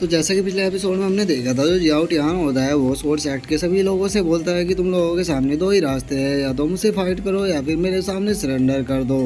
तो जैसा कि पिछले एपिसोड में हमने देखा था, जो जियाओ टियान होता है वो स्वॉर्ड सेक्ट के सभी लोगों से बोलता है कि तुम लोगों के सामने दो ही रास्ते हैं, या तो मुझसे फाइट करो या फिर मेरे सामने सरेंडर कर दो।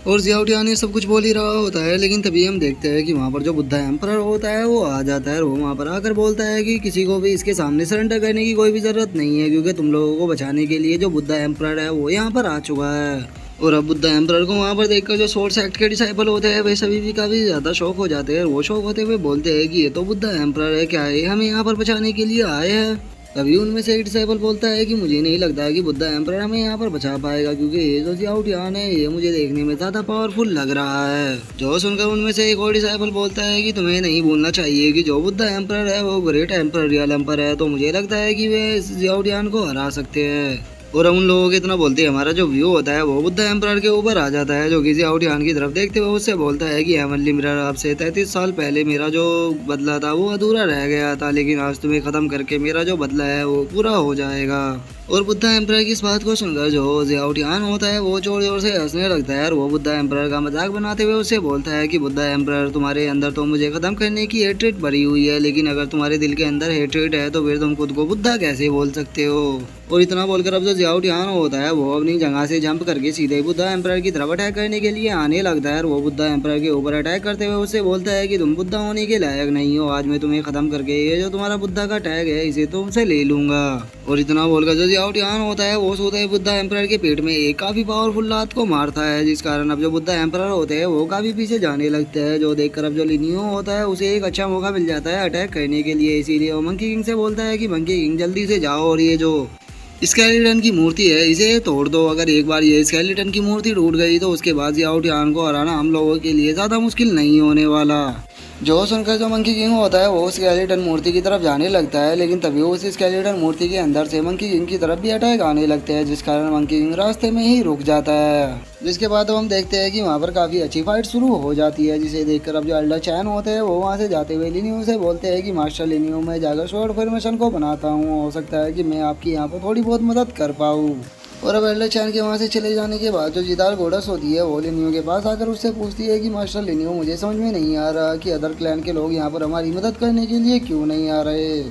और जियाओ टियान ये सब कुछ बोल ही रहा होता है, लेकिन तभी हम देखते हैं कि वहाँ पर जो बुद्धा एम्परर होता है वो आ जाता है। और वो वहाँ पर आकर बोलता है कि किसी को भी इसके सामने सरेंडर करने की कोई भी ज़रूरत नहीं है, क्योंकि तुम लोगों को बचाने के लिए जो बुद्धा एम्परर है वो यहाँ पर आ चुका है। और अब बुद्धा एम्परर को वहाँ पर देखकर जो स्वॉर्ड सेक्ट के डिसाइपल होते हैं वे सभी भी काफ़ी ज़्यादा शौक हो जाते हैं। और वो शौक होते हुए बोलते हैं कि ये तो बुद्धा एम्परर है, क्या है हमें यहाँ पर बचाने के लिए आए हैं। तभी उनमें से एक डिसाइपल बोलता है कि मुझे नहीं लगता है कि बुद्धा एम्परर हमें यहाँ पर बचा पाएगा, क्योंकि ये जो जियाओ टियान है ये मुझे देखने में ज़्यादा पावरफुल लग रहा है। जो सुनकर उनमें से एक और डिसाइपल बोलता है कि तुम्हें नहीं भूलना चाहिए कि जो बुद्धा एम्परर है वो ग्रेट एम्परर रियल एम्परर है, तो मुझे लगता है कि वे इस जियाओ टियान को हरा सकते हैं। और हम उन लोगों के इतना बोलते हैं, हमारा जो व्यू होता है वो बुद्धा एम्परर के ऊपर आ जाता है, जो कि जियाओ टियान की तरफ देखते हुए उससे बोलता है कि हेवनली मिरर, आपसे 33 साल पहले मेरा जो बदला था वो अधूरा रह गया था, लेकिन आज तुम्हें ख़त्म करके मेरा जो बदला है वो पूरा हो जाएगा। और बुद्धा एम्परर की इस बात को सुनकर जो जियाओ टियान होता है वो जोर जोर से हंसने लगता है। और वो बुद्धा एम्परर का मजाक बनाते हुए उससे बोलता है कि बुद्धा एम्परर, तुम्हारे अंदर तो मुझे ख़त्म करने की हेट्रेड भरी हुई है, लेकिन अगर तुम्हारे दिल के अंदर हेट्रेड है तो फिर तुम खुद को बुद्धा कैसे बोल सकते हो। और इतना बोलकर अब जो जियाओ टियान होता है वो अपनी जगह से जंप करके सीधे बुद्धा एम्परर की तरफ अटैक करने के लिए आने लगता है। और वो बुद्धा एम्परर के ऊपर अटैक करते हुए उससे बोलता है कि तुम बुद्धा होने के लायक नहीं हो, आज मैं तुम्हें ख़त्म करके ये जो तुम्हारा बुद्धा का टैग है इसे तुमसे ले लूँगा। और इतना बोलकर जो जियाओ टियान होता है वो सीधे बुद्धा एम्परर के पेट में एक काफ़ी पावरफुल लात को मारता है, जिस कारण अब जो बुद्धा एम्परर होते हैं वो काफ़ी पीछे जाने लगते हैं। जो देखकर अब जो लिनियो होता है उसे एक अच्छा मौका मिल जाता है अटैक करने के लिए, इसीलिए वो मंकी किंग से बोलता है कि मंकी किंग जल्दी से जाओ और ये जो स्केलेटन की मूर्ति है इसे तोड़ दो। अगर एक बार ये स्केलेटन की मूर्ति टूट गई तो उसके बाद जियाओ टियान को हराना हम लोगों के लिए ज़्यादा मुश्किल नहीं होने वाला। जो सुनकर जो मंकी किंग होता है वो स्केलेटन मूर्ति की तरफ जाने लगता है, लेकिन तभी उस स्केलेटन मूर्ति के अंदर से मंकी किंग की तरफ भी अटैक आने लगते हैं, जिस कारण मंकी किंग रास्ते में ही रुक जाता है। जिसके बाद अब हम देखते हैं कि वहाँ पर काफ़ी अच्छी फाइट शुरू हो जाती है, जिसे देखकर अब जो एल्डर चैन होते हैं वो वहाँ से जाते हुए लिनियो से बोलते हैं कि मास्टर लिनियो, मैं जाकर स्वॉर्ड फॉर्मेशन को बनाता हूँ, हो सकता है कि मैं आपकी यहाँ पर थोड़ी बहुत मदद कर पाऊँ। और अब एल्डर चैन के वहाँ से चले जाने के बाद जो जिदार गोडस होती है वो लिनियो के पास आकर उससे पूछती है कि मास्टर लिनियो, मुझे समझ में नहीं आ रहा कि अदर क्लैन के लोग यहाँ पर हमारी मदद करने के लिए क्यों नहीं आ रहे।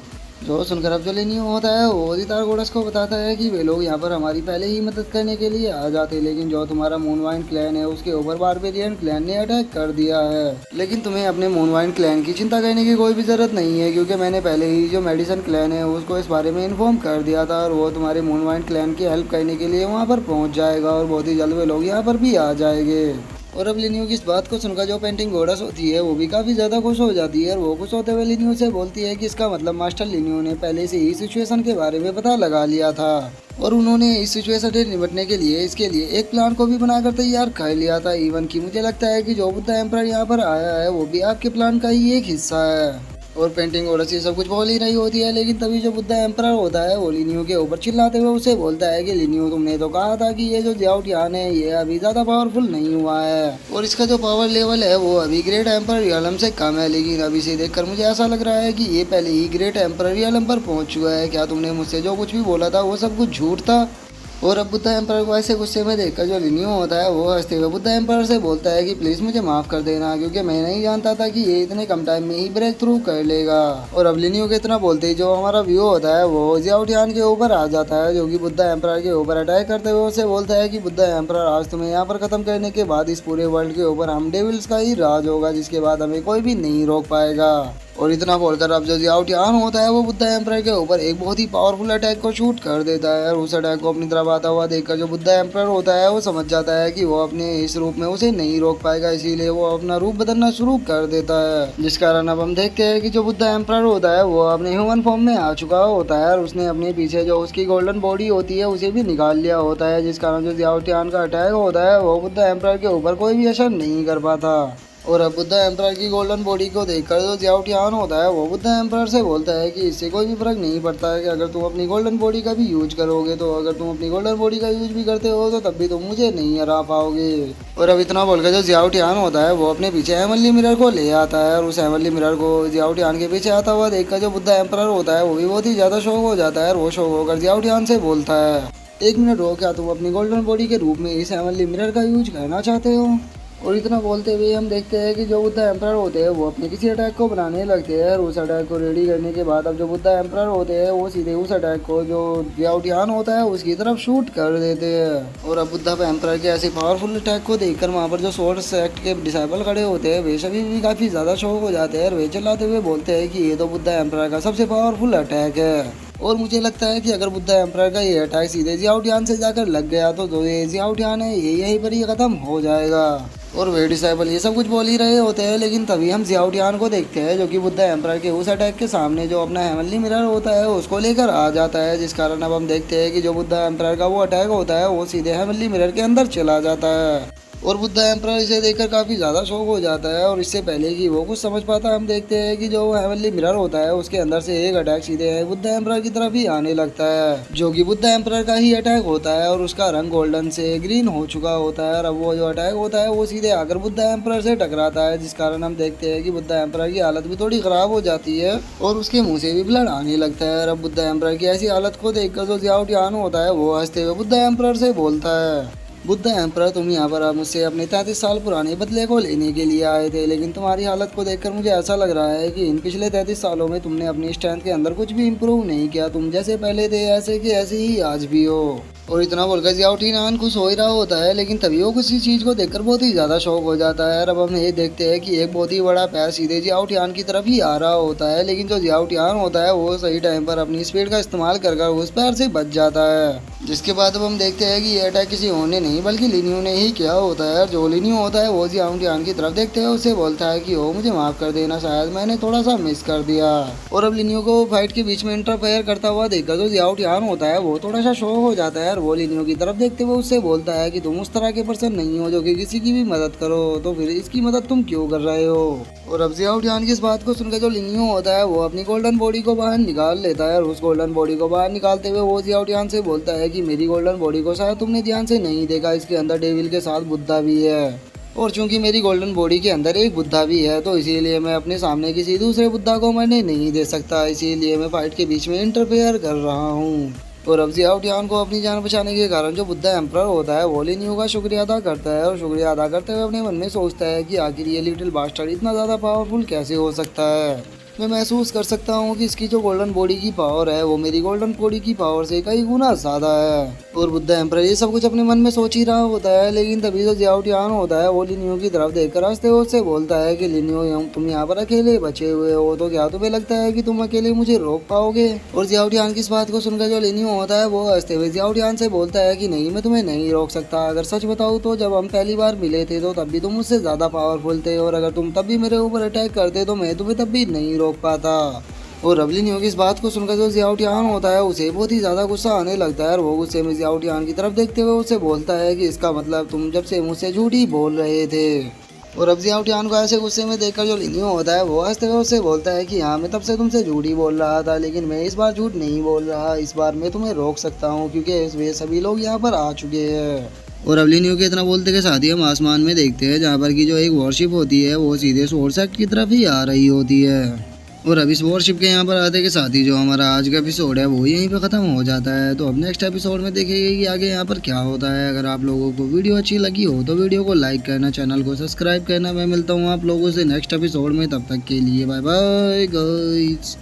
जो सुनकर अब जो लिनियो होता है वो जिदार गोडस को बताता है कि वे लोग यहाँ पर हमारी पहले ही मदद करने के लिए आ जाते, लेकिन जो तुम्हारा मूनवाइन क्लैन है उसके ऊपर बारबेरियन क्लैन ने अटैक कर दिया है। लेकिन तुम्हें अपने मूनवाइन क्लैन की चिंता करने की कोई भी ज़रूरत नहीं है, क्योंकि मैंने पहले ही जो मेडिसन क्लैन है उसको इस बारे में इन्फॉर्म कर दिया था, और वो तुम्हारे मूनवाइन क्लैन की हेल्प करने के लिए वहाँ पर पहुँच जाएगा, और बहुत ही जल्द वे लोग यहाँ पर भी आ जाएंगे। और अब लिनियो की इस बात को सुनकर जो पेंटिंग गोडस होती है वो भी काफ़ी ज़्यादा खुश हो जाती है, और वो खुश होते हुए लिनियो से बोलती है कि इसका मतलब मास्टर लिनियो ने पहले से ही सिचुएशन के बारे में पता लगा लिया था, और उन्होंने इस सिचुएशन से निपटने के लिए इसके लिए एक प्लान को भी बनाकर तैयार कर लिया था। इवन कि मुझे लगता है कि जो बुद्धा एम्परर यहाँ पर आया है वो भी आपके प्लान का ही एक हिस्सा है। और पेंटिंग गोडस ये सब कुछ बोल ही रही होती है, लेकिन तभी जो बुद्धा एम्परर होता है वो लिनियो के ऊपर चिल्लाते हुए उसे बोलता है कि लिनियो, तुमने तो कहा था कि ये जो जियाओ टियान है ये अभी ज़्यादा पावरफुल नहीं हुआ है, और इसका जो पावर लेवल है वो अभी ग्रेट एम्परर रियलम से कम है, लेकिन अभी से देखकर मुझे ऐसा लग रहा है कि ये पहले ही ग्रेट एम्परर रियलम पर पहुंच चुका है। क्या तुमने मुझसे जो कुछ भी बोला था वो सब कुछ झूठ था। और अब बुद्धा एम्परर को ऐसे गुस्से में देखकर जो लिनियो होता है वो हंसते हुए बुद्धा एम्परर से बोलता है कि प्लीज़ मुझे माफ़ कर देना, क्योंकि मैं नहीं जानता था कि ये इतने कम टाइम में ही ब्रेक थ्रू कर लेगा। और अब लिनियो के इतना बोलते ही जो हमारा व्यू होता है वो जियाओ टियान के ऊपर आ जाता है, जो कि बुद्धा एम्परर के ऊपर अटैक करते हुए उसे बोलता है कि बुद्धा एम्परर, आज तुम्हें यहाँ पर ख़त्म करने के बाद इस पूरे वर्ल्ड के ऊपर हम डेविल्स का ही राज होगा, जिसके बाद हमें कोई भी नहीं रोक पाएगा। और इतना बोलकर अब जो जियाओ टियान होता है वो बुद्धा एम्परर के ऊपर एक बहुत ही पावरफुल अटैक को शूट कर देता है, और उस अटैक को अपनी तरफ आता हुआ देखकर जो बुद्धा एम्परर होता है वो समझ जाता है कि वो अपने इस रूप में उसे नहीं रोक पाएगा, इसीलिए वो अपना रूप बदलना शुरू कर देता है। जिस कारण अब हम देखते हैं कि जो बुद्धा एम्परर होता है वो अपने ह्यूमन फॉर्म में आ चुका होता है, और उसने अपने पीछे जो उसकी गोल्डन बॉडी होती है उसे भी निकाल लिया होता है, जिस कारण जो जियाओ टियान का अटैक होता है वो बुद्धा एम्परर के ऊपर कोई भी असर नहीं कर पाता। और अब बुद्धा एम्परर की गोल्डन बॉडी को देखकर जो जियाओ टियान होता है वो बुद्धा एम्परर से बोलता है कि इससे कोई भी फर्क नहीं पड़ता है कि अगर तुम अपनी गोल्डन बॉडी का भी यूज करोगे, तो अगर तुम अपनी गोल्डन बॉडी का यूज भी करते हो तो तब भी तुम मुझे नहीं हरा पाओगे। और अब इतना बोलकर जो जियाओ टियान होता है वो अपने पीछे हेवनली मिरर को ले आता है, और उस हेवनली मिरर को जियाओ टियान के पीछे आता हुआ देखकर जो बुद्धा एम्परर होता है वो भी बहुत ही ज़्यादा शौक हो जाता है, और वो शौक होकर जियाओ टियान से बोलता है, एक मिनट हो, क्या तुम अपनी गोल्डन बॉडी के रूप में इस हेवनली मिरर का यूज करना चाहते हो। और इतना बोलते हुए हम देखते हैं कि जो बुद्धा एम्परर होते हैं वो अपने किसी अटैक को बनाने लगते हैं और उस अटैक को रेडी करने के बाद अब जो बुद्धा एम्परर होते हैं वो सीधे उस अटैक को जो जियाओटियान होता है उसकी तरफ शूट कर देते हैं। और अब बुद्धा एम्परर के ऐसे पावरफुल अटैक को देखकर वहाँ पर जो सोर्ड सेक्ट के डिसाइपल खड़े होते हैं वे सभी भी काफ़ी ज़्यादा शौक हो जाते हैं और वे चिल्लाते हुए बोलते हैं कि ये तो बुद्धा एम्परर का सबसे पावरफुल अटैक है। और मुझे लगता है कि अगर बुद्धा एम्परर का ये अटैक सीधे जियाओटियान से जाकर लग गया तो जो ये जियाओटियान है ये यहीं पर ही ख़त्म हो जाएगा। और वे डिसाइपल ये सब कुछ बोल ही रहे होते हैं लेकिन तभी हम जियाओटियान को देखते हैं जो कि बुद्धा एम्परर के उस अटैक के सामने जो अपना हेवनली मिरर होता है उसको लेकर आ जाता है, जिस कारण अब हम देखते हैं कि जो बुद्धा एम्परर का वो अटैक होता है वो सीधे हेवनली मिरर के अंदर चला जाता है। और बुद्धा एम्परर इसे देखकर काफ़ी ज़्यादा शौक हो जाता है और इससे पहले कि वो कुछ समझ पाता हम देखते हैं कि जो हेवनली मिरर होता है उसके अंदर से एक अटैक सीधे बुद्धा एम्परर की तरफ ही आने लगता है, जो कि बुद्धा एम्परर का ही अटैक होता है और उसका रंग गोल्डन से ग्रीन हो चुका होता है। और अब वो जो अटैक होता है वो सीधे आकर बुद्धा एम्परर से टकराता है, जिस कारण हम देखते हैं कि बुद्धा एम्परर की हालत भी थोड़ी ख़राब हो जाती है और उसके मुँह से भी ब्लड आने लगता है। और अब बुद्धा एम्परर की ऐसी हालत को देखकर जो जियाओटियान होता है वो हंसते हुए बुद्धा एम्परर से बोलता है, बुद्धा एम्परर तुम यहाँ पर मुझसे अपने 33 साल पुराने बदले को लेने के लिए आए थे, लेकिन तुम्हारी हालत को देखकर मुझे ऐसा लग रहा है कि इन पिछले 33 सालों में तुमने अपनी स्ट्रेंथ के अंदर कुछ भी इम्प्रूव नहीं किया, तुम जैसे पहले थे ऐसे कि ऐसे ही आज भी हो। और इतना बोलकर जियाओटियान खुश हो ही रहा होता है लेकिन तभी वो किसी चीज़ को देखकर बहुत ही ज़्यादा शौक हो जाता है। और अब हम ये देखते हैं कि एक बहुत ही बड़ा पैर सीधे जियाओटियान की तरफ ही आ रहा होता है, लेकिन जो जियाओटियान होता है वो सही टाइम पर अपनी स्पीड का इस्तेमाल कर उस पैर से बच जाता है। जिसके बाद अब हम देखते हैं कि ये अटैक किसी और ने नहीं बल्कि लिनियो ने ही किया होता है। और जो लिनियो होता है वो जियाओटियान की तरफ देखते हुए उससे बोलता है कि ओ मुझे माफ़ कर देना, शायद मैंने थोड़ा सा मिस कर दिया। और अब लिनियो को फाइट के बीच में इंटरफेयर करता हुआ देखकर जो जियाओटियान होता है वो थोड़ा सा शौक हो जाता है और वो लिनियो की तरफ देखते हुए उससे बोलता है कि तुम उस तरह के पर्सन नहीं हो जो कि किसी की भी मदद करो, तो फिर इसकी मदद तुम क्यों कर रहे हो। और अब जियाओटियान की इस बात को सुनकर जो लिनियो होता है वो अपनी गोल्डन बॉडी को बाहर निकाल लेता है और उस गोल्डन बॉडी को बाहर निकालते हुए वो जियाओटियान से बोलता है कि मेरी गोल्डन बॉडी को शायद तुमने ध्यान से नहीं देखा, इसके अंदर डेविल के साथ बुद्धा भी है और चूंकि मेरी गोल्डन बॉडी के अंदर एक बुद्धा भी है तो इसीलिए मैं अपने सामने किसी दूसरे बुद्धा को मरने नहीं दे सकता, इसीलिए मैं फाइट के बीच में इंटरफेयर कर रहा हूँ। और अब जियाओटियान को अपनी जान बचाने के कारण जो बुद्धा एम्परर होता है वो लिनियो का शुक्रिया अदा करता है और शुक्रिया अदा करते हुए अपने मन में सोचता है कि आखिर ये लिटिल बास्टर्ड इतना ज़्यादा पावरफुल कैसे हो सकता है। मैं महसूस कर सकता हूँ कि इसकी जो गोल्डन बॉडी की पावर है वो मेरी गोल्डन बॉडी की पावर से कई गुना ज़्यादा है। और बुद्धा एम्परर ये सब कुछ अपने मन में सोच ही रहा होता है लेकिन तभी जो जियाओटियान होता है वो लिनियो की तरफ देखकर हंसते हुए उससे बोलता है कि लिनियो तुम यहाँ पर अकेले बचे हुए हो, तो क्या तुम्हें लगता है कि तुम अकेले मुझे रोक पाओगे। और जियाओटियान की इस बात को सुनकर जो लिनियो होता है वो हंसते हुए जियाओटियान से बोलता है कि नहीं, मैं तुम्हें नहीं रोक सकता। अगर सच बताऊँ तो जब हम पहली बार मिले थे तो तब भी तुम मुझसे ज़्यादा पावरफुल थे और अगर तुम तब भी मेरे ऊपर अटैक करते तो मैं तुम्हें तब भी नहीं रोक पाता। और अब लिनियो की इस बात को सुनकर जो जियाओटियान होता है उसे बहुत ही ज़्यादा गुस्सा आने लगता है और वो गुस्से में जियाओटियान की तरफ देखते हुए उसे बोलता है कि इसका मतलब तुम जब से मुझसे झूठ ही बोल रहे थे। और अब जियाओटियान को ऐसे गुस्से में देखकर जो लिनियो होता है वो हंसते हुए उससे बोलता है कि हाँ, मैं तब से तुमसे झूठ ही बोल रहा था लेकिन मैं इस बार झूठ नहीं बोल रहा, इस बार मैं तुम्हें रोक सकता हूँ क्योंकि वे सभी लोग यहाँ पर आ चुके हैं। और अब लिनियो के इतना बोलते के साथ ही हम आसमान में देखते हैं जहाँ पर की जो एक वॉरशिप होती है वो सीधे सोर्ड सेक्ट की तरफ ही आ रही होती है। और अब इस वॉरशिप के यहाँ पर आते के साथ ही जो हमारा आज का एपिसोड है वो यहीं पे ख़त्म हो जाता है। तो अब नेक्स्ट एपिसोड में देखेंगे कि आगे यहाँ पर क्या होता है। अगर आप लोगों को वीडियो अच्छी लगी हो तो वीडियो को लाइक करना, चैनल को सब्सक्राइब करना। मैं मिलता हूँ आप लोगों से नेक्स्ट एपिसोड में, तब तक के लिए बाय बाय गाइस।